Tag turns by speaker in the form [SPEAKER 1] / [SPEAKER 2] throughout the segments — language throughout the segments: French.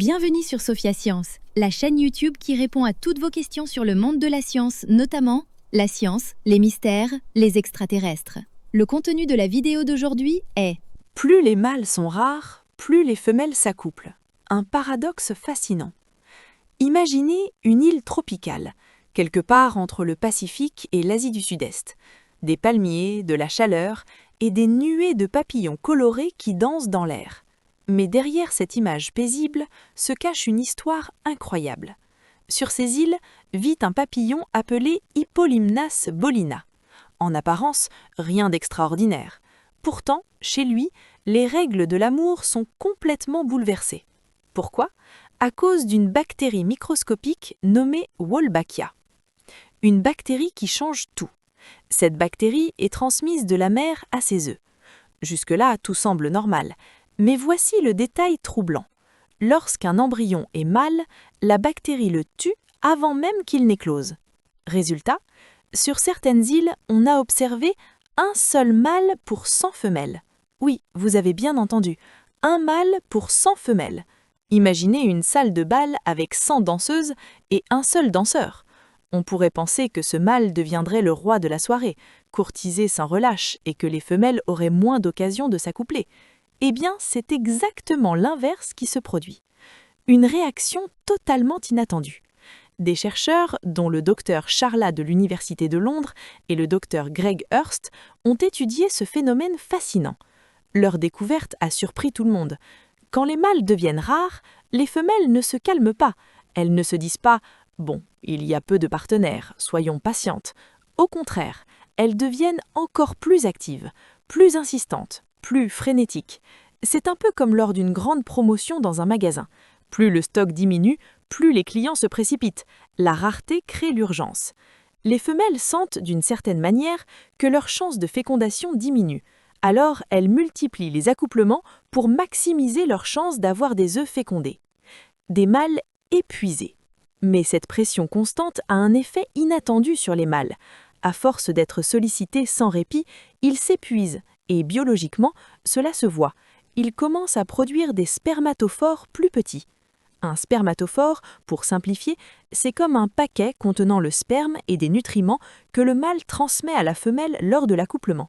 [SPEAKER 1] Bienvenue sur Sophia Science, la chaîne YouTube qui répond à toutes vos questions sur le monde de la science, notamment la science, les mystères, les extraterrestres. Le contenu de la vidéo d'aujourd'hui est
[SPEAKER 2] Plus les mâles sont rares, plus les femelles s'accouplent. Un paradoxe fascinant. Imaginez une île tropicale, quelque part entre le Pacifique et l'Asie du Sud-Est. Des palmiers, de la chaleur et des nuées de papillons colorés qui dansent dans l'air. Mais derrière cette image paisible se cache une histoire incroyable. Sur ces îles vit un papillon appelé Hippolymas bolina. En apparence, rien d'extraordinaire. Pourtant, chez lui, les règles de l'amour sont complètement bouleversées. Pourquoi ? À cause d'une bactérie microscopique nommée Wolbachia. Une bactérie qui change tout. Cette bactérie est transmise de la mère à ses œufs. Jusque-là, tout semble normal. Mais voici le détail troublant. Lorsqu'un embryon est mâle, la bactérie le tue avant même qu'il n'éclose. Résultat, sur certaines îles, on a observé un seul mâle pour 100 femelles. Oui, vous avez bien entendu, un mâle pour 100 femelles. Imaginez une salle de bal avec 100 danseuses et un seul danseur. On pourrait penser que ce mâle deviendrait le roi de la soirée, courtisé sans relâche et que les femelles auraient moins d'occasions de s'accoupler. Eh bien, c'est exactement l'inverse qui se produit. Une réaction totalement inattendue. Des chercheurs, dont le docteur Charla de l'Université de Londres et le docteur Greg Hurst, ont étudié ce phénomène fascinant. Leur découverte a surpris tout le monde. Quand les mâles deviennent rares, les femelles ne se calment pas. Elles ne se disent pas « Bon, il y a peu de partenaires, soyons patientes ». Au contraire, elles deviennent encore plus actives, plus insistantes, plus frénétiques. C'est un peu comme lors d'une grande promotion dans un magasin. Plus le stock diminue, plus les clients se précipitent. La rareté crée l'urgence. Les femelles sentent, d'une certaine manière, que leurs chances de fécondation diminuent. Alors, elles multiplient les accouplements pour maximiser leurs chances d'avoir des œufs fécondés. Des mâles épuisés. Mais cette pression constante a un effet inattendu sur les mâles. À force d'être sollicités sans répit, ils s'épuisent et biologiquement, cela se voit. Ils commencent à produire des spermatophores plus petits. Un spermatophore, pour simplifier, c'est comme un paquet contenant le sperme et des nutriments que le mâle transmet à la femelle lors de l'accouplement.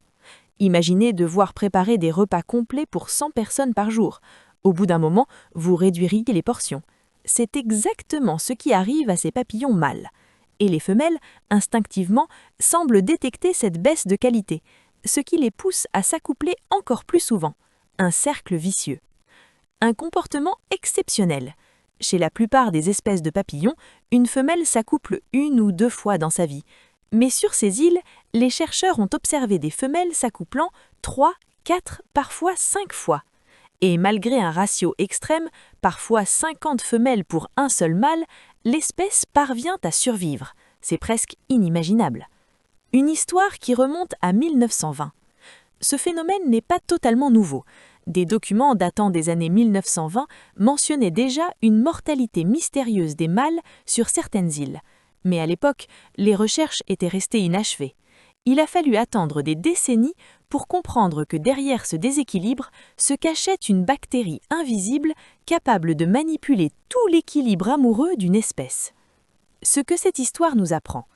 [SPEAKER 2] Imaginez devoir préparer des repas complets pour 100 personnes par jour. Au bout d'un moment, vous réduiriez les portions. C'est exactement ce qui arrive à ces papillons mâles. Et les femelles, instinctivement, semblent détecter cette baisse de qualité, ce qui les pousse à s'accoupler encore plus souvent. Un cercle vicieux. Un comportement exceptionnel. Chez la plupart des espèces de papillons, une femelle s'accouple 1 ou 2 fois dans sa vie. Mais sur ces îles, les chercheurs ont observé des femelles s'accouplant 3, 4, parfois 5 fois. Et malgré un ratio extrême, parfois 50 femelles pour un seul mâle, l'espèce parvient à survivre. C'est presque inimaginable. Une histoire qui remonte à 1920. Ce phénomène n'est pas totalement nouveau. Des documents datant des années 1920 mentionnaient déjà une mortalité mystérieuse des mâles sur certaines îles. Mais à l'époque, les recherches étaient restées inachevées. Il a fallu attendre des décennies pour comprendre que derrière ce déséquilibre se cachait une bactérie invisible capable de manipuler tout l'équilibre amoureux d'une espèce. Ce que cette histoire nous apprend.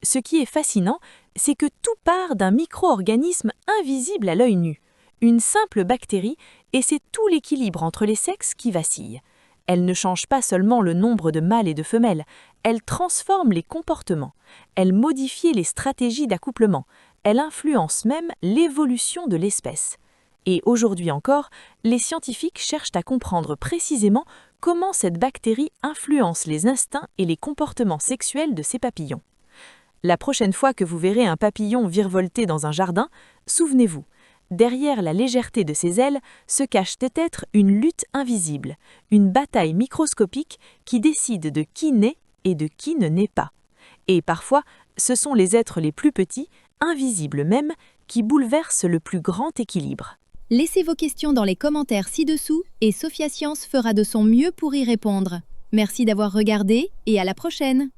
[SPEAKER 2] Ce qui est fascinant, c'est que tout part d'un micro-organisme invisible à l'œil nu. Une simple bactérie, et c'est tout l'équilibre entre les sexes qui vacille. Elle ne change pas seulement le nombre de mâles et de femelles, elle transforme les comportements, elle modifie les stratégies d'accouplement, elle influence même l'évolution de l'espèce. Et aujourd'hui encore, les scientifiques cherchent à comprendre précisément comment cette bactérie influence les instincts et les comportements sexuels de ces papillons. La prochaine fois que vous verrez un papillon virevolter dans un jardin, souvenez-vous, derrière la légèreté de ses ailes se cache peut-être une lutte invisible, une bataille microscopique qui décide de qui naît et de qui ne naît pas. Et parfois, ce sont les êtres les plus petits, invisibles même, qui bouleversent le plus grand équilibre.
[SPEAKER 1] Laissez vos questions dans les commentaires ci-dessous et Sophia Science fera de son mieux pour y répondre. Merci d'avoir regardé et à la prochaine.